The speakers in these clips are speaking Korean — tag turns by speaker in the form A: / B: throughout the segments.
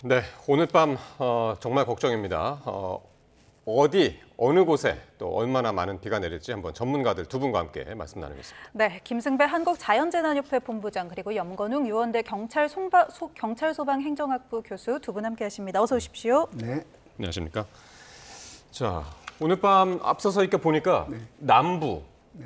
A: 네, 오늘 밤 정말 걱정입니다. 어느 곳에 또 얼마나 많은 비가 내릴지 한번 전문가들 두 분과 함께 말씀 나누겠습니다.
B: 네, 김승배 한국자연재난협회 본부장 그리고 염건웅 유원대 경찰소방행정학부 교수 두 분 함께하십니다. 어서 오십시오.
C: 네.
A: 안녕하십니까? 자, 오늘 밤 앞서서 이렇게 보니까 남부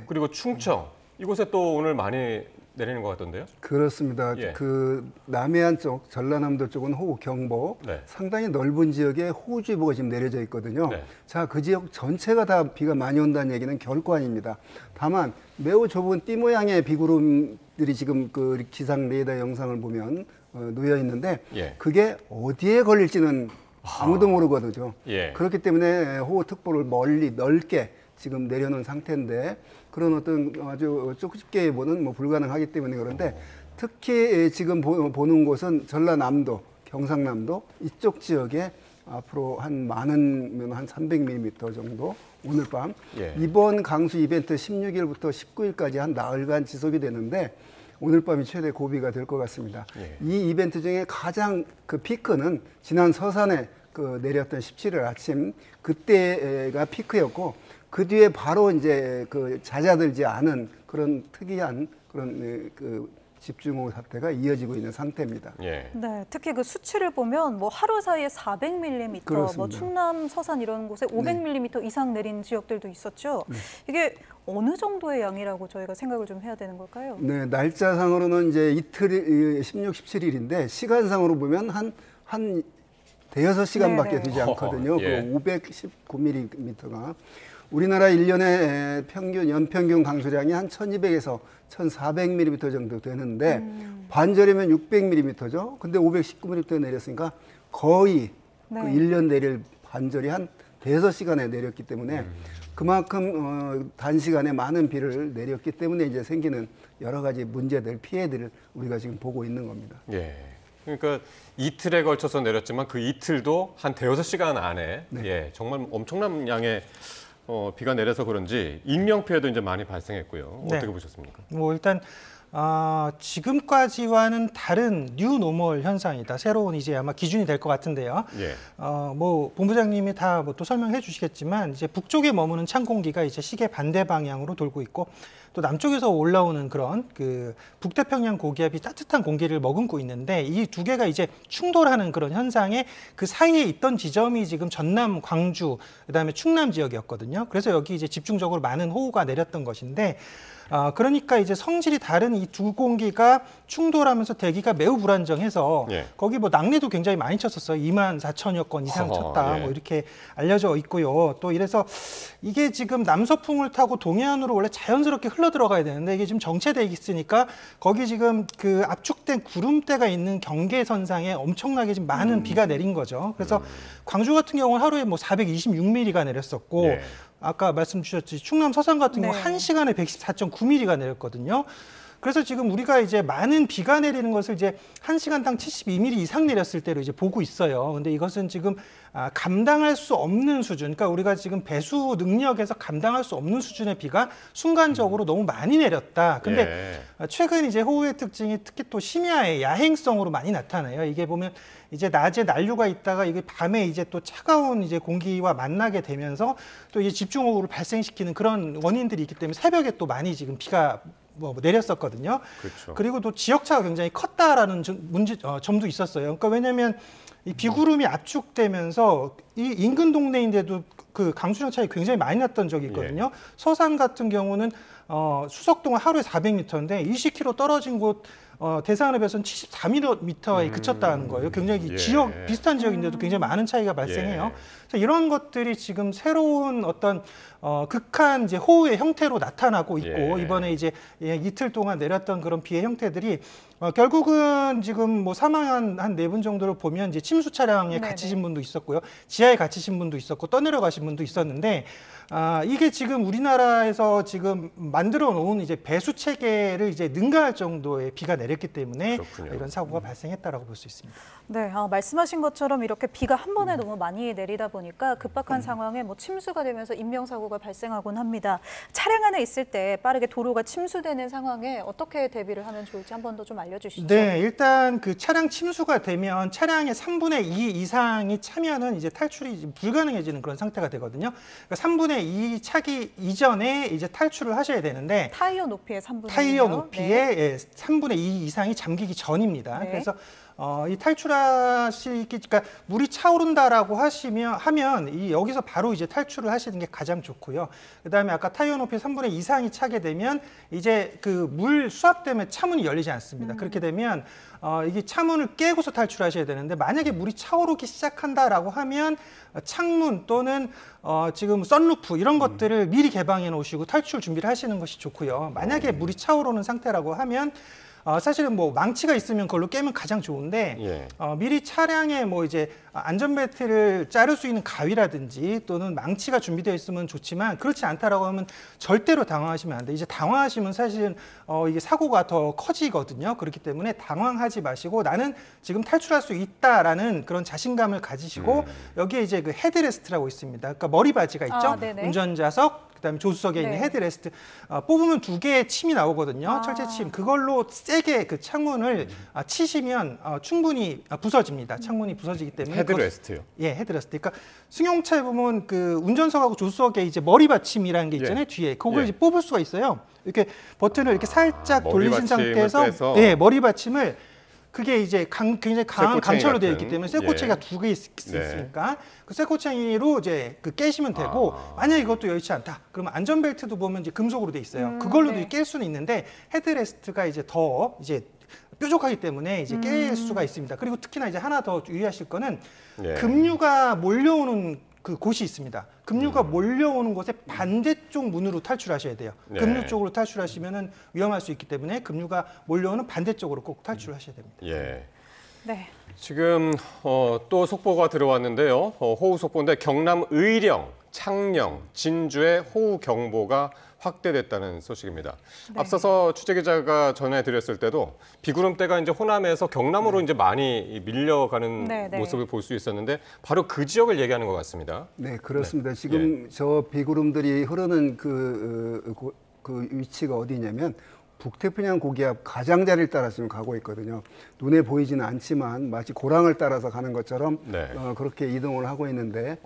A: 그리고 충청 이곳에 또 오늘 많이 내리는 것 같던데요?
C: 그렇습니다.
A: 예.
C: 그 남해안 쪽, 전라남도 쪽은 호우 경보,
A: 네.
C: 상당히 넓은 지역에 호우주의보가 지금 내려져 있거든요.
A: 네.
C: 자, 그 지역 전체가 다 비가 많이 온다는 얘기는 결코 아닙니다. 다만 매우 좁은 띠 모양의 비구름들이 지금 그 기상 레이더 영상을 보면 놓여 있는데
A: 예.
C: 그게 어디에 걸릴지는 아무도 모르거든요.
A: 예.
C: 그렇기 때문에 호우특보를 멀리 넓게 지금 내려놓은 상태인데 그런 어떤 아주 좁게 보는 뭐 불가능하기 때문에 그런데 특히 지금 보는 곳은 전라남도, 경상남도 이쪽 지역에 앞으로 한 많으면 한 300mm 정도 오늘 밤
A: 예.
C: 이번 강수 이벤트 16일부터 19일까지 한 나흘간 지속이 되는데 오늘 밤이 최대 고비가 될 것 같습니다.
A: 예.
C: 이 이벤트 중에 가장 그 피크는 지난 서산에 그 내렸던 17일 아침 그때가 피크였고 그 뒤에 바로 이제 그 잦아들지 않은 그런 특이한 그런 그 집중호우 사태가 이어지고 있는 상태입니다.
A: 예.
B: 네, 특히 그 수치를 보면 뭐 하루 사이에 400mm,
C: 그렇습니다.
B: 뭐 충남, 서산 이런 곳에 500mm 이상 내린 지역들도 있었죠. 이게 어느 정도의 양이라고 저희가 생각을 좀 해야 되는 걸까요?
C: 네, 날짜상으로는 이제 이틀이 16, 17일인데 시간상으로 보면 한 대여섯 시간밖에
B: 네네.
C: 되지 않거든요.
A: 예.
C: 그 519mm가 우리나라 1년의 연평균 강수량이 한 1200에서 1400mm 정도 되는데 반절이면 600mm죠. 근데 519mm 내렸으니까 거의
B: 네.
C: 그 1년 내릴 반절이 한 대여섯 시간에 내렸기 때문에 그만큼 단시간에 많은 비를 내렸기 때문에 이제 생기는 여러 가지 문제들, 피해들을 우리가 지금 보고 있는 겁니다.
A: 예. 그러니까 이틀에 걸쳐서 내렸지만 그 이틀도 한 대여섯 시간 안에 예, 정말 엄청난 양의 비가 내려서 그런지 인명 피해도 이제 많이 발생했고요.
D: 네.
A: 어떻게 보셨습니까?
D: 뭐 일단 지금까지와는 다른 뉴 노멀 현상이다. 새로운 이제 아마 기준이 될 것 같은데요.
A: 예.
D: 뭐 본부장님이 다 뭐 또 설명해 주시겠지만 이제 북쪽에 머무는 찬 공기가 이제 시계 반대 방향으로 돌고 있고 또 남쪽에서 올라오는 그런 그 북태평양 고기압이 따뜻한 공기를 머금고 있는데 이 두 개가 이제 충돌하는 그런 현상에 그 사이에 있던 지점이 지금 전남, 광주, 그다음에 충남 지역이었거든요. 그래서 여기 이제 집중적으로 많은 호우가 내렸던 것인데 그러니까 이제 성질이 다른 이 두 공기가 충돌하면서 대기가 매우 불안정해서
A: 예.
D: 거기 뭐 낙뢰도 굉장히 많이 쳤었어요. 24,000여 건 이상 쳤다.
A: 예.
D: 뭐 이렇게 알려져 있고요. 또 이래서 이게 지금 남서풍을 타고 동해안으로 원래 자연스럽게 흘러 들어가야 되는데 이게 지금 정체돼 있으니까 거기 지금 그 압축된 구름대가 있는 경계선상에 엄청나게 지금 많은 비가 내린 거죠. 그래서 광주 같은 경우는 하루에 뭐 426mm가 내렸었고
A: 예.
D: 아까 말씀 주셨지 충남 서산 같은 경우
B: 네.
D: 1시간에 114.9mm가 내렸거든요. 그래서 지금 우리가 이제 많은 비가 내리는 것을 이제 1시간당 72mm 이상 내렸을 때로 이제 보고 있어요. 근데 이것은 지금 감당할 수 없는 수준, 그러니까 우리가 지금 배수 능력에서 감당할 수 없는 수준의 비가 순간적으로 너무 많이 내렸다. 근데 최근 이제 호우의 특징이 특히 또 심야에 야행성으로 많이 나타나요. 이게 보면 이제 낮에 난류가 있다가 이게 밤에 이제 또 차가운 이제 공기와 만나게 되면서 또 이제 집중호우를 발생시키는 그런 원인들이 있기 때문에 새벽에 또 많이 지금 비가 뭐 내렸었거든요.
A: 그렇죠.
D: 그리고 또 지역차가 굉장히 컸다라는 점도 있었어요. 그러니까 왜냐하면 이 비구름이 압축되면서 이 인근 동네인데도 그 강수량 차이 굉장히 많이 났던 적이 있거든요. 서산 같은 경우는 수석동은 하루에 400m인데 20km 떨어진 곳 대산읍에서는 74m에 그쳤다는 거예요. 굉장히 지역 비슷한 지역인데도 굉장히 많은 차이가 발생해요. 그래서 이런 것들이 지금 새로운 어떤 극한 이제 호우의 형태로 나타나고 있고 이번에 이제 이틀 동안 내렸던 그런 비의 형태들이 결국은 지금 뭐 사망한 한 4분 정도를 보면 이제 침수 차량에 갇히신 분도 있었고요. 지하에 갇히신 분도 있었고 떠내려 가신 분도 있었는데 이게 지금 우리나라에서 지금 만들어 놓은 이제 배수 체계를 이제 능가할 정도의 비가 내렸기 때문에
A: 그렇군요.
D: 이런 사고가 발생했다라고 볼 수 있습니다.
B: 네, 말씀하신 것처럼 이렇게 비가 한 번에 너무 많이 내리다 보니까 급박한 상황에 뭐 침수가 되면서 인명사고가 발생하곤 합니다. 차량 안에 있을 때 빠르게 도로가 침수되는 상황에 어떻게 대비를 하면 좋을지 한 번 더 좀 알려주시죠.
D: 네, 일단 그 차량 침수가 되면 차량의 3분의 2 이상이 차면은 이제 탈출이 이제 불가능해지는 그런 상태가 되거든요. 그러니까 3분의 2 차기 이전에 이제 탈출을 하셔야 되는데
B: 타이어 높이의 3분의 2.
D: 타이어 높이의 예, 3분의 2 이상이 잠기기 전입니다.
B: 네.
D: 그래서 이 그러니까 물이 차오른다라고 하면 여기서 바로 이제 탈출을 하시는 게 가장 좋고요. 그다음에 아까 타이어 높이 3분의 2 이상이 차게 되면 이제 그 물 수압 때문에 차문이 열리지 않습니다. 그렇게 되면 이게 차문을 깨고서 탈출하셔야 되는데 만약에 물이 차오르기 시작한다라고 하면 창문 또는 지금 썬루프 이런 것들을 미리 개방해 놓으시고 탈출 준비를 하시는 것이 좋고요. 만약에 물이 차오르는 상태라고 하면 사실은 뭐 망치가 있으면 그걸로 깨면 가장 좋은데
A: 예.
D: 미리 차량에 뭐 이제 안전벨트를 자를 수 있는 가위라든지 또는 망치가 준비되어 있으면 좋지만 그렇지 않다라고 하면 절대로 당황하시면 안 돼요. 이제 당황하시면 사실은 이게 사고가 더 커지거든요. 그렇기 때문에 당황하지 마시고 나는 지금 탈출할 수 있다라는 그런 자신감을 가지시고 여기에 이제 그 헤드레스트라고 있습니다. 그러니까 머리 바지가 있죠.
B: 네네.
D: 운전자석 그다음에 조수석에 있는
B: 네.
D: 헤드레스트 뽑으면 2개의 침이 나오거든요. 철제침. 그걸로 세게 그 창문을 치시면 충분히 부서집니다. 창문이 부서지기 때문에
A: 헤드레스트요.
D: 예, 헤드레스트. 그러니까 승용차에 보면 그 운전석하고 조수석에 이제 머리 받침이라는 게 있잖아요.
A: 예.
D: 뒤에 그걸
A: 예.
D: 이제 뽑을 수가 있어요. 이렇게 버튼을 이렇게 살짝
A: 머리
D: 돌리신
A: 받침을
D: 상태에서
A: 빼서.
D: 예, 머리 받침을 그게 이제 굉장히 강한
A: 쇠꼬챙이
D: 강철로 되어
A: 같은.
D: 있기 때문에 쇠꼬챙이가
A: 예.
D: 2개
A: 네.
D: 있으니까 그 쇠꼬챙이로 이제 그 깨시면 되고 만약 이것도 여의치 않다. 그러면 안전벨트도 보면 이제 금속으로 돼 있어요. 그걸로도
B: 네.
D: 깰 수는 있는데 헤드레스트가 이제 더 이제 뾰족하기 때문에 이제 깰 수가 있습니다. 그리고 특히나 이제 하나 더 유의하실 거는
A: 예.
D: 급류가 몰려오는 그 곳이 있습니다. 급류가 몰려오는 곳에 반대쪽 문으로 탈출하셔야 돼요.
A: 네.
D: 급류 쪽으로 탈출하시면은 위험할 수 있기 때문에 급류가 몰려오는 반대쪽으로 꼭 탈출하셔야 됩니다.
A: 예.
B: 네.
A: 지금 또 속보가 들어왔는데요. 호우 속보인데 경남 의령, 창녕, 진주에 호우 경보가 확대됐다는 소식입니다.
B: 네.
A: 앞서서 취재 기자가 전해드렸을 때도 비구름대가 이제 호남에서 경남으로 이제 많이 밀려가는
B: 네, 네.
A: 모습을 볼 수 있었는데 바로 그 지역을 얘기하는 것 같습니다.
C: 네, 그렇습니다. 지금 저 비구름들이 흐르는 그 위치가 어디냐면 북태평양 고기압 가장자리를 따라 지금 가고 있거든요. 눈에 보이지는 않지만 마치 고랑을 따라서 가는 것처럼
A: 네.
C: 그렇게 이동을 하고 있는데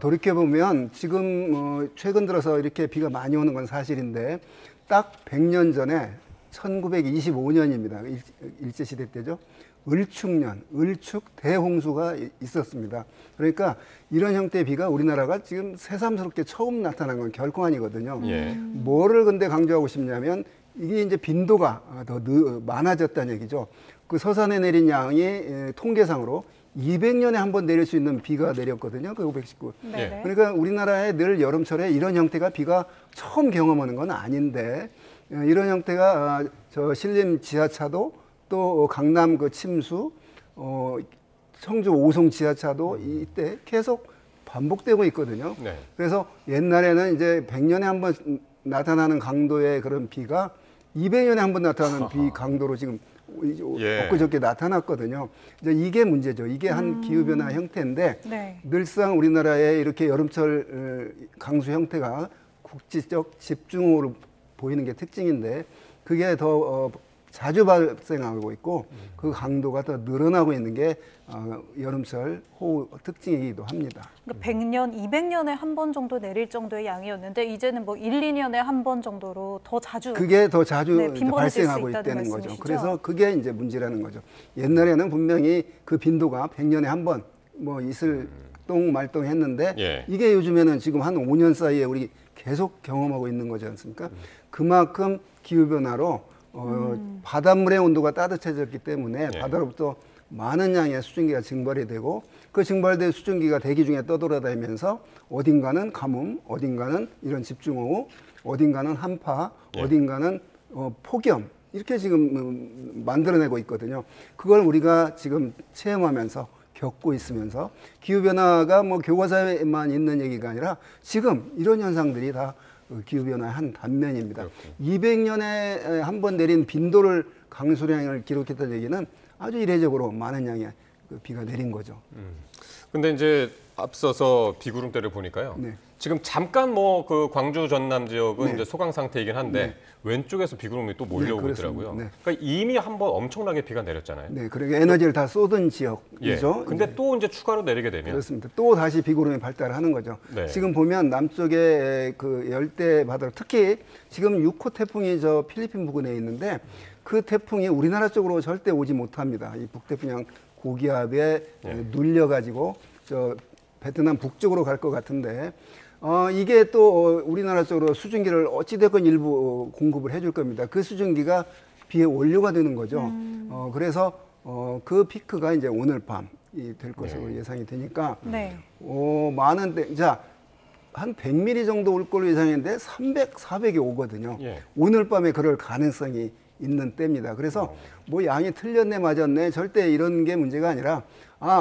C: 돌이켜보면 지금 최근 들어서 이렇게 비가 많이 오는 건 사실인데 딱 100년 전에 1925년입니다. 일제시대 때죠. 을축년, 을축 대홍수가 있었습니다. 그러니까 이런 형태의 비가 우리나라가 지금 새삼스럽게 처음 나타난 건 결코 아니거든요.
A: 예.
C: 뭐를 근데 강조하고 싶냐면 이게 이제 빈도가 더 많아졌다는 얘기죠. 그 서산에 내린 양이 통계상으로 200년에 한 번 내릴 수 있는 비가 내렸거든요. 그 519.
B: 네.
C: 그러니까 우리나라에 늘 여름철에 이런 형태가 비가 처음 경험하는 건 아닌데 이런 형태가 저 신림 지하차도 또 강남 그 침수, 청주 오송 지하차도 이때 계속 반복되고 있거든요.
A: 네.
C: 그래서 옛날에는 이제 100년에 한 번 나타나는 강도의 그런 비가 200년에 한 번 나타나는 비 강도로 지금
A: 예.
C: 엊그저께 나타났거든요. 이제 이게 문제죠. 이게 한 기후변화 형태인데
B: 네.
C: 늘상 우리나라의 이렇게 여름철 강수 형태가 국지적 집중호우로 보이는 게 특징인데 그게 더 자주 발생하고 있고 그 강도가 더 늘어나고 있는 게 여름철 호우 특징이기도 합니다.
B: 그러니까 100년, 200년에 한 번 정도 내릴 정도의 양이었는데 이제는 뭐 1, 2년에 한 번 정도로 더 자주
C: 그게 더 자주
B: 네,
C: 이제
B: 빈번해질 수
C: 발생하고
B: 있다는
C: 있다는 거죠.
B: 말씀이시죠?
C: 그래서 그게 이제 문제라는 거죠. 옛날에는 분명히 그 빈도가 100년에 한 번 뭐 있을 똥말똥 했는데
A: 예.
C: 이게 요즘에는 지금 한 5년 사이에 우리 계속 경험하고 있는 거지 않습니까? 그만큼 기후변화로 바닷물의 온도가 따뜻해졌기 때문에
A: 예.
C: 바다로부터 많은 양의 수증기가 증발이 되고 그 증발된 수증기가 대기 중에 떠돌아다니면서 어딘가는 가뭄, 어딘가는 이런 집중호우, 어딘가는 한파,
A: 예.
C: 어딘가는 폭염 이렇게 지금 만들어내고 있거든요. 그걸 우리가 지금 체험하면서 겪고 있으면서 기후변화가 뭐 교과서에만 있는 얘기가 아니라 지금 이런 현상들이 다 기후변화의 한 단면입니다. 200년에 한 번 내린 빈도를 강수량을 기록했다는 얘기는 아주 이례적으로 많은 양의 그 비가 내린 거죠.
A: 근데 이제 앞서서 비구름대를 보니까요.
C: 네.
A: 지금 잠깐 뭐 그 광주 전남 지역은
C: 네.
A: 이제 소강 상태이긴 한데 왼쪽에서 비구름이 또 몰려오고
C: 네,
A: 있더라고요.
C: 그렇습니다. 네.
A: 그러니까 이미 한번 엄청나게 비가 내렸잖아요.
C: 네, 그러니까 에너지를 다 쏟은
A: 예.
C: 지역이죠.
A: 근데 또 이제 추가로 내리게 되면
C: 그렇습니다. 또 다시 비구름이 발달하는 거죠.
A: 네.
C: 지금 보면 남쪽에 그 열대 바다로 특히 지금 6호 태풍이 저 필리핀 부근에 있는데 그 태풍이 우리나라 쪽으로 절대 오지 못합니다. 이 북태평양 고기압에 눌려가지고 저 베트남 북쪽으로 갈 것 같은데 이게 또 우리나라 쪽으로 수증기를 어찌됐건 일부 공급을 해줄 겁니다. 그 수증기가 비의 원료가 되는 거죠. 그래서 그 피크가 이제 오늘 밤이 될 것으로 예상이 되니까
B: 네.
C: 많은 데, 자, 한 100mm 정도 올 걸로 예상했는데 300, 400이 오거든요.
A: 예.
C: 오늘 밤에 그럴 가능성이 있는 때입니다. 그래서 뭐 양이 틀렸네 맞았네 절대 이런 게 문제가 아니라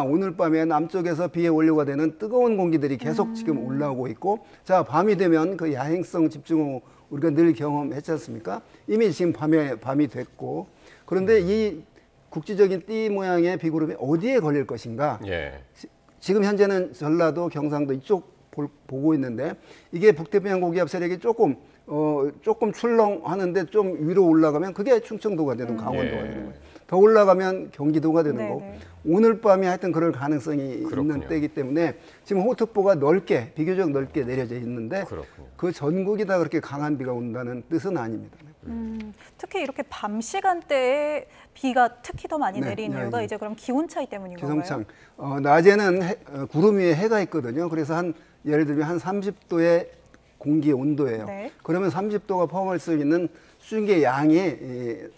C: 오늘 밤에 남쪽에서 비의 원료가 되는 뜨거운 공기들이 계속 지금 올라오고 있고 자 밤이 되면 그 야행성 집중호우 우리가 늘 경험했지 않습니까? 이미 지금 밤이 됐고 그런데 이 국지적인 띠 모양의 비구름이 어디에 걸릴 것인가?
A: 예.
C: 지금 현재는 전라도, 경상도 이쪽 보고 있는데 이게 북태평양 고기압 세력이 조금 출렁하는데 좀 위로 올라가면 그게 충청도가 되든 강원도가 되는 거예요. 더 올라가면 경기도가 되는 거고 오늘 밤에 하여튼 그럴 가능성이
A: 그렇군요.
C: 있는 때이기 때문에 지금 호특보가 비교적 넓게 내려져 있는데
A: 그렇군요.
C: 그 전국이 다 그렇게 강한 비가 온다는 뜻은 아닙니다.
B: 특히 이렇게 밤 시간대에 비가 특히 더 많이
C: 네,
B: 내리는
C: 네,
B: 이유가
C: 네.
B: 이제 그럼 기온 차이 때문인 건가요?
C: 기상청 낮에는 구름 위에 해가 있거든요. 그래서 예를 들면 한 30도의 공기의 온도예요.
B: 네.
C: 그러면 30도가 포함할 수 있는 수증기의 양이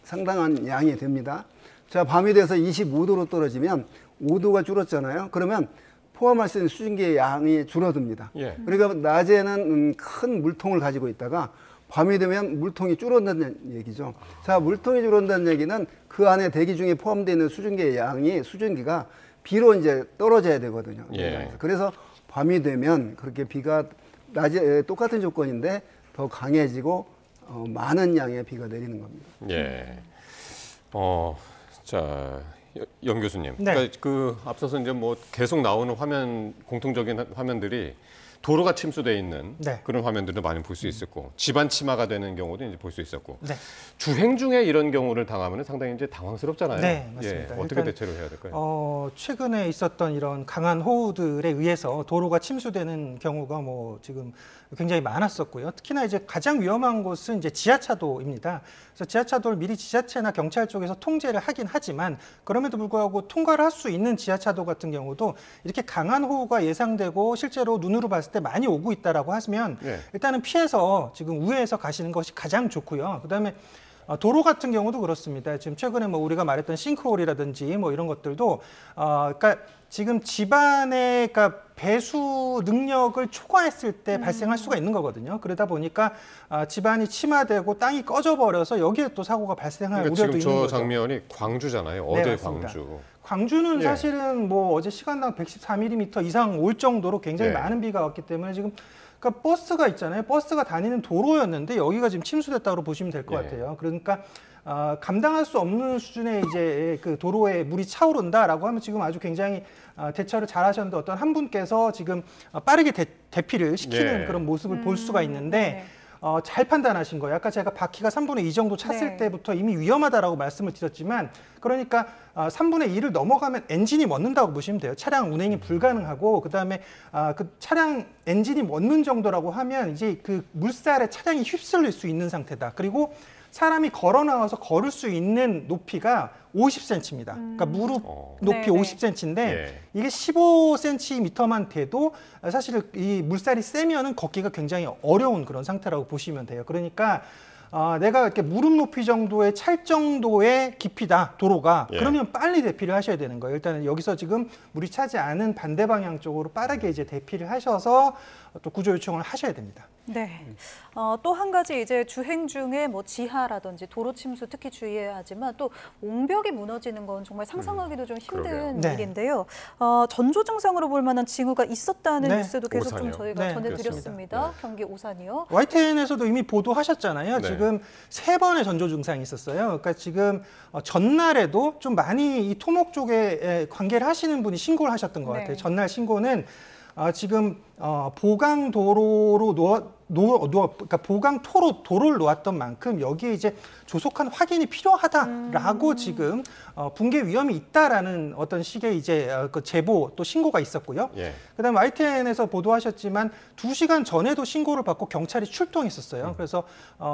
C: 상당한 양이 됩니다. 자, 밤이 돼서 25도로 떨어지면 5도가 줄었잖아요. 그러면 포함할 수 있는 수증기의 양이 줄어듭니다.
A: 예.
C: 그러니까 낮에는 큰 물통을 가지고 있다가 밤이 되면 물통이 줄어든다는 얘기죠. 자, 물통이 줄어든다는 얘기는 그 안에 대기 중에 포함되어 있는 수증기의 수증기가 비로 이제 떨어져야 되거든요.
A: 예.
C: 그래서 밤이 되면 그렇게 비가 낮에 똑같은 조건인데 더 강해지고 많은 양의 비가 내리는 겁니다.
A: 예. 자, 연 교수님.
D: 네.
A: 그러니까 그 앞서서 이제 뭐 계속 나오는 공통적인 화면들이 도로가 침수돼 있는
D: 네.
A: 그런 화면들도 많이 볼 수 있었고 집안 침하가 되는 경우도 이제 볼 수 있었고
D: 네.
A: 주행 중에 이런 경우를 당하면 상당히 이제 당황스럽잖아요.
D: 네, 맞습니다.
A: 예, 어떻게
D: 일단,
A: 대처를 해야 될까요?
D: 최근에 있었던 이런 강한 호우들에 의해서 도로가 침수되는 경우가 뭐 지금 굉장히 많았었고요. 특히나 이제 가장 위험한 곳은 이제 지하차도입니다. 그래서 지하차도를 미리 지자체나 경찰 쪽에서 통제를 하긴 하지만 그럼에도 불구하고 통과를 할 수 있는 지하차도 같은 경우도 이렇게 강한 호우가 예상되고 실제로 눈으로 봤을 때 많이 오고 있다라고 하시면
A: 예.
D: 일단은 피해서 지금 우회해서 가시는 것이 가장 좋고요. 그다음에 도로 같은 경우도 그렇습니다. 지금 최근에 뭐 우리가 말했던 싱크홀이라든지 뭐 이런 것들도 그러니까 지금 집안의 그러니까 배수 능력을 초과했을 때 발생할 수가 있는 거거든요. 그러다 보니까 집안이 침하되고 땅이 꺼져버려서 여기에 또 사고가 발생할
A: 그러니까
D: 우려도
A: 지금
D: 있는
A: 저
D: 거죠.
A: 장면이 광주잖아요.
D: 네,
A: 어제
D: 맞습니다.
A: 광주.
D: 광주는
A: 예.
D: 사실은 뭐 어제 시간당 114mm 이상 올 정도로 굉장히
A: 예.
D: 많은 비가 왔기 때문에 지금 그러니까 버스가 있잖아요. 버스가 다니는 도로였는데 여기가 지금 침수됐다고 보시면 될 것
A: 예.
D: 같아요. 그러니까 감당할 수 없는 수준의 이제 그 도로에 물이 차오른다라고 하면 지금 아주 굉장히 대처를 잘하셨는데 어떤 한 분께서 지금 빠르게 대피를 시키는
A: 예.
D: 그런 모습을 볼 수가 있는데
B: 네.
D: 잘 판단하신 거예요. 아까 제가 바퀴가 3분의 2 정도 찼을
B: 네.
D: 때부터 이미 위험하다라고 말씀을 드렸지만 그러니까 3분의 2를 넘어가면 엔진이 멎는다고 보시면 돼요. 차량 운행이 불가능하고 그다음에 그 차량 엔진이 멎는 정도라고 하면 이제 그 물살에 차량이 휩쓸릴 수 있는 상태다. 그리고 사람이 걸어 나와서 걸을 수 있는 높이가 50cm입니다. 그러니까 무릎 높이
B: 네네.
D: 50cm인데
A: 예.
D: 이게 15cm만 돼도 사실 이 물살이 세면은 걷기가 굉장히 어려운 그런 상태라고 보시면 돼요. 그러니까 내가 이렇게 무릎 높이 정도의 찰 정도의 깊이다 도로가
A: 예.
D: 그러면 빨리 대피를 하셔야 되는 거예요. 일단은 여기서 지금 물이 차지 않은 반대 방향 쪽으로 빠르게 이제 대피를 하셔서 또 구조 요청을 하셔야 됩니다.
B: 네. 또 한 가지 이제 주행 중에 뭐 지하라든지 도로 침수 특히 주의해야 하지만 또 옹벽이 무너지는 건 정말 상상하기도 좀 힘든
A: 그러게요.
D: 네.
B: 일인데요. 전조 증상으로 볼 만한 징후가 있었다는
D: 네.
B: 뉴스도 계속 좀
A: 오산이요.
B: 저희가
D: 네,
B: 전해드렸습니다.
A: 그렇습니다.
B: 경기 오산이요.
D: YTN에서도 이미 보도하셨잖아요.
A: 네.
D: 지금 3번의 전조 증상이 있었어요. 그러니까 지금 전날에도 좀 많이 이 토목 쪽에 관계를 하시는 분이 신고를 하셨던 것
B: 네.
D: 같아요. 전날 신고는 지금 보강 도로로 그러니까 보강토로 도로를 놓았던 만큼 여기에 이제 조속한 확인이 필요하다라고 지금 붕괴 위험이 있다라는 어떤 식의 이제 그 제보 또 신고가 있었고요.
A: 예.
D: 그다음에 YTN에서 보도하셨지만 2시간 전에도 신고를 받고 경찰이 출동했었어요. 그래서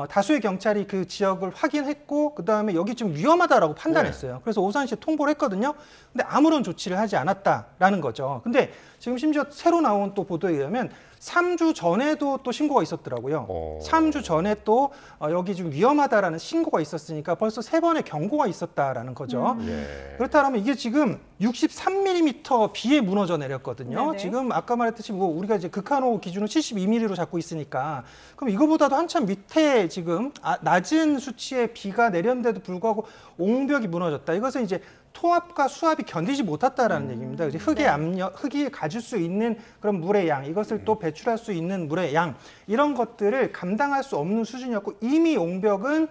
D: 다수의 경찰이 그 지역을 확인했고 그다음에 여기 좀 위험하다라고 판단했어요. 그래서 오산시에 통보를 했거든요. 근데 아무런 조치를 하지 않았다라는 거죠. 근데 지금 심지어 새로 나온 또 보도에 의하면 3주 전에도 또 신고가 있었더라고요. 3주 전에 또 여기 좀 위험하다라는 신고가 있었으니까 벌써 3번의 경고가 있었다라는 거죠.
A: 예.
D: 그렇다면 이게 지금 63mm 비에 무너져 내렸거든요.
B: 네네.
D: 지금 아까 말했듯이 뭐 우리가 이제 극한호 기준을 72mm로 잡고 있으니까 그럼 이거보다도 한참 밑에 지금 낮은 수치의 비가 내렸는데도 불구하고 옹벽이 무너졌다. 이것은 이제 토압과 수압이 견디지 못했다라는 얘기입니다. 이제 흙의 압력, 흙이 가질 수 있는 그런 물의 양, 이것을 또 배출할 수 있는 물의 양, 이런 것들을 감당할 수 없는 수준이었고 이미 옹벽은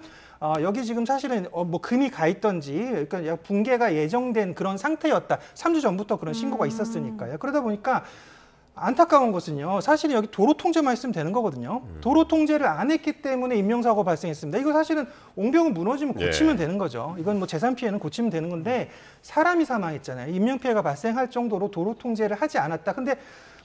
D: 여기 지금 사실은 뭐 금이 가 있던지 그러니까 붕괴가 예정된 그런 상태였다. 3주 전부터 그런 신고가 있었으니까요. 그러다 보니까 안타까운 것은요. 사실은 여기 도로 통제만 했으면 되는 거거든요. 도로 통제를 안 했기 때문에 인명사고가 발생했습니다. 이거 사실은 옹벽은 무너지면 고치면 되는 거죠. 이건 뭐 재산 피해는 고치면 되는 건데 사람이 사망했잖아요. 인명피해가 발생할 정도로 도로 통제를 하지 않았다. 근데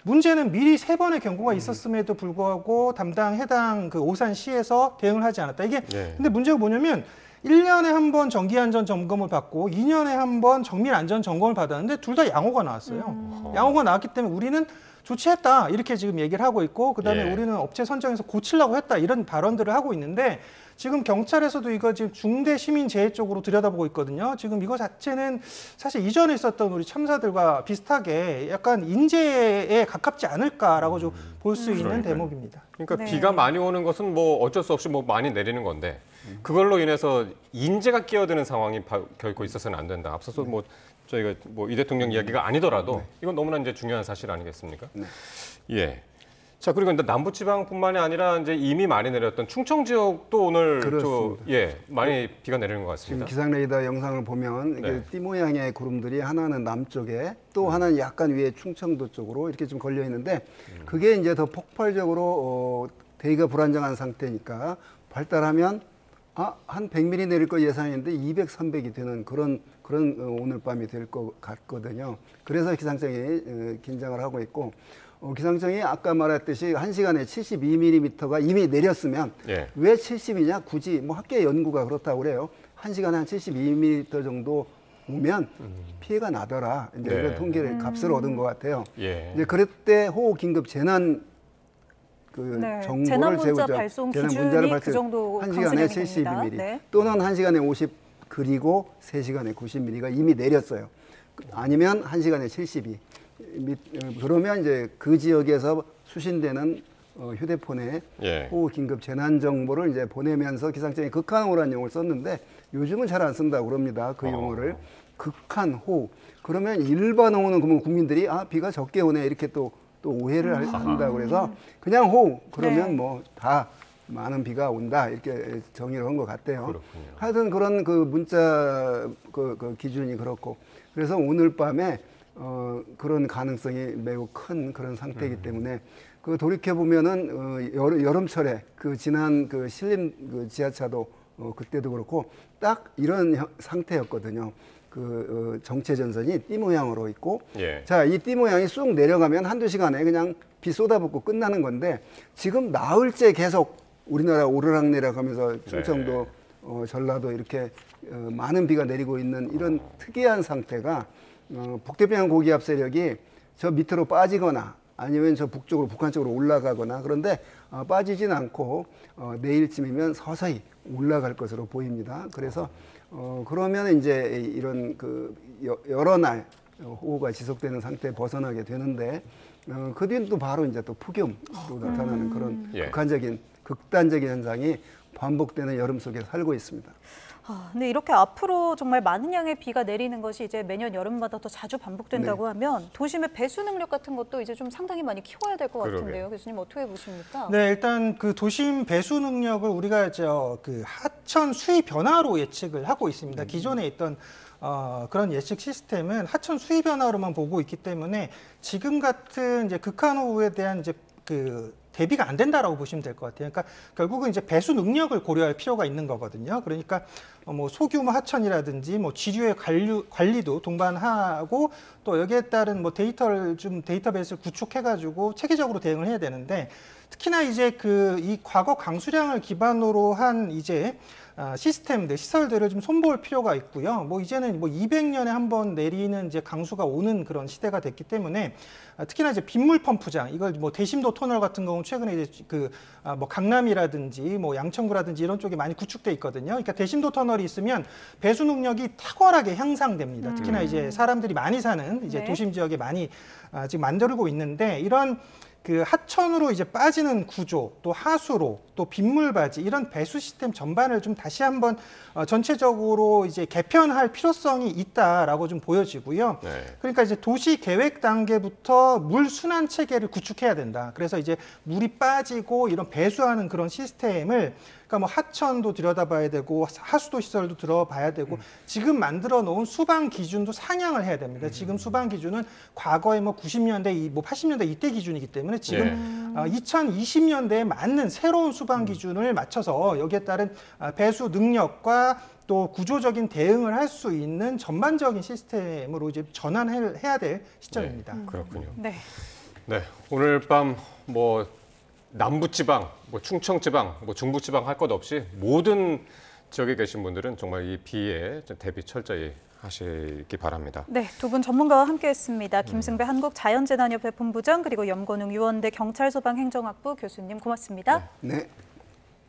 D: 문제는 미리 3번의 경고가 있었음에도 불구하고 해당 그 오산시에서 대응을 하지 않았다. 이게 근데 문제가 뭐냐면 1년에 한 번 정기안전 점검을 받고 2년에 한 번 정밀안전 점검을 받았는데 둘 다 양호가 나왔어요. 양호가 나왔기 때문에 우리는 조치했다 이렇게 지금 얘기를 하고 있고 그다음에 우리는 업체 선정해서 고치려고 했다 이런 발언들을 하고 있는데 지금 경찰에서도 이거 지금 중대 시민재해 쪽으로 들여다보고 있거든요. 지금 이거 자체는 사실 이전에 있었던 우리 참사들과 비슷하게 약간 인재에 가깝지 않을까라고 좀 볼 수 있는
A: 그러니까요.
D: 대목입니다.
A: 그러니까
B: 네.
A: 비가 많이 오는 것은 뭐 어쩔 수 없이 뭐 많이 내리는 건데 그걸로 인해서 인재가 끼어드는 상황이 결코 있어서는 안 된다. 앞서서 뭐 저희가 뭐 이 대통령 이야기가 아니더라도 이건 너무나 이제 중요한 사실 아니겠습니까? 예. 자 그리고 이제 남부지방뿐만이 아니라 이제 이미 많이 내렸던 충청 지역도 오늘
C: 그렇습니다.
A: 많이 비가 내리는 것
C: 지금
A: 같습니다.
C: 기상 레이더 영상을 보면 이게
A: 네.
C: 띠 모양의 구름들이 하나는 남쪽에 또 하나는 약간 위에 충청도 쪽으로 이렇게 좀 걸려 있는데 그게 이제 더 폭발적으로 대기가 불안정한 상태니까 발달하면 한 100mm 내릴 거 예상했는데 200, 300이 되는 그런 오늘 밤이 될 것 같거든요. 그래서 기상청이 긴장을 하고 있고 기상청이 아까 말했듯이 1시간에 72mm가 이미 내렸으면 왜 70이냐 굳이 뭐 학계 연구가 그렇다고 그래요. 1시간에 한 72mm 정도 오면 피해가 나더라. 이제 이런 통계를 값을 얻은 것 같아요. 이제 그럴 때 호우 긴급 재난 정보를
B: 재난 문자
C: 재우죠.
B: 발송
C: 재난
B: 기준이
C: 문자를
B: 그 정도
C: 1시간에
B: 강수량이 됩니다.
C: 72mm
B: 네.
C: 또는 1시간에 50 그리고 3시간에 90mm가 이미 내렸어요. 아니면 1시간에 72. 그러면 이제 그 지역에서 수신되는 휴대폰에 호우 긴급 재난 정보를 이제 보내면서 기상청이 극한호라는 용어를 썼는데 요즘은 잘 안 쓴다고 그럽니다. 그 용어를 극한호. 그러면 일반 호우는 그러면 국민들이 비가 적게 오네 이렇게 또 오해를 한다고 그래서 그냥 호우 그러면 뭐 다 많은 비가 온다 이렇게 정의를 한 것 같아요.
A: 그렇군요.
C: 하여튼 그런 그 문자 그 기준이 그렇고 그래서 오늘 밤에 그런 가능성이 매우 큰 그런 상태이기 때문에 그 돌이켜 보면은 여름철에 그 지난 그 신림 그 지하차도 그때도 그렇고 딱 이런 상태였거든요. 그 정체 전선이 띠 모양으로 있고 자, 이 띠 모양이 쑥 내려가면 한두 시간에 그냥 비 쏟아붓고 끝나는 건데 지금 나흘째 계속 우리나라 오르락내락 하면서 충청도 전라도 이렇게 많은 비가 내리고 있는 이런 특이한 상태가 북태평양 고기압 세력이 저 밑으로 빠지거나 아니면 저 북쪽으로 북한 쪽으로 올라가거나 그런데 빠지진 않고 내일쯤이면 서서히 올라갈 것으로 보입니다. 그래서 그러면 이제 이런 그 여러 날 호우가 지속되는 상태에 벗어나게 되는데 그 뒤는 또 바로 이제 또 폭염으로 나타나는 그런
A: 예.
C: 극단적인 현상이 반복되는 여름 속에 살고 있습니다.
B: 근데 이렇게 앞으로 정말 많은 양의 비가 내리는 것이 이제 매년 여름마다 더 자주 반복된다고 하면 도심의 배수 능력 같은 것도 이제 좀 상당히 많이 키워야 될 것 같은데요.
A: 그러게요.
B: 교수님 어떻게 보십니까?
D: 네, 일단 그 도심 배수 능력을 우리가 그 하천 수위 변화로 예측을 하고 있습니다. 기존에 있던 그런 예측 시스템은 하천 수위 변화로만 보고 있기 때문에 지금 같은 이제 극한호우에 대한 이제 그 대비가 안 된다라고 보시면 될 것 같아요. 그러니까 결국은 이제 배수 능력을 고려할 필요가 있는 거거든요. 그러니까 뭐 소규모 하천이라든지 뭐 지류의 관리도 동반하고 또 여기에 따른 뭐 데이터베이스를 구축해가지고 체계적으로 대응을 해야 되는데 특히나 이제 이 과거 강수량을 기반으로 한 이제 시스템들, 시설들을 좀 손볼 필요가 있고요. 뭐 이제는 뭐 200년에 한 번 내리는 이제 강수가 오는 그런 시대가 됐기 때문에 특히나 이제 빗물 펌프장, 이걸 뭐 대심도 터널 같은 경우는 최근에 이제 뭐 강남이라든지 뭐 양천구라든지 이런 쪽에 많이 구축돼 있거든요. 그러니까 대심도 터널이 있으면 배수 능력이 탁월하게 향상됩니다. 특히나 이제 사람들이 많이 사는 이제
B: 네.
D: 도심 지역에 많이 지금 만들고 있는데 이런 그 하천으로 이제 빠지는 구조, 또 하수로, 또 빗물바지 이런 배수 시스템 전반을 좀 다시 한번 전체적으로 이제 개편할 필요성이 있다라고 좀 보여지고요.
A: 네.
D: 그러니까 이제 도시 계획 단계부터 물 순환 체계를 구축해야 된다. 그래서 이제 물이 빠지고 이런 배수하는 그런 시스템을 그러니까 뭐 하천도 들여다봐야 되고 하수도 시설도 들어봐야 되고 지금 만들어 놓은 수방 기준도 상향을 해야 됩니다. 지금 수방 기준은 과거에 뭐 90년대, 뭐 80년대 이때 기준이기 때문에 지금 2020년대에 맞는 새로운 수방 기준을 맞춰서 여기에 따른 배수 능력과 또 구조적인 대응을 할 수 있는 전반적인 시스템으로 이제 전환해야 될 시점입니다.
A: 그렇군요.
B: 네.
A: 네, 오늘 밤 뭐 남부지방, 뭐 충청지방, 뭐 중부지방 할 것 없이 모든 지역에 계신 분들은 정말 이 비에 대비 철저히 하시기 바랍니다.
B: 네, 두 분 전문가와 함께했습니다. 김승배 한국자연재난협회 본부장 그리고 염건웅 유원대 경찰소방행정학부 교수님 고맙습니다.
C: 네.